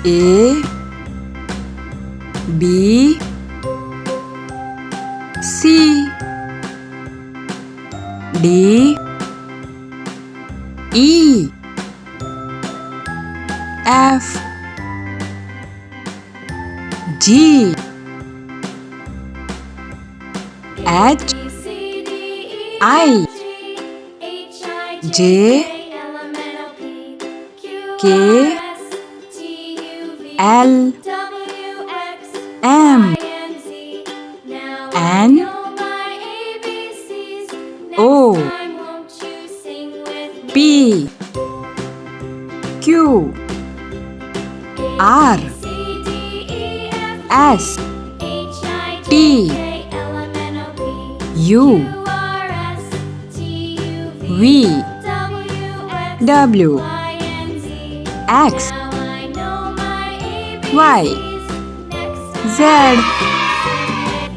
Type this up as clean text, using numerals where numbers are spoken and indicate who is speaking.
Speaker 1: A B C D E F G H I J K L M N O P Q R S T U V W X Y Z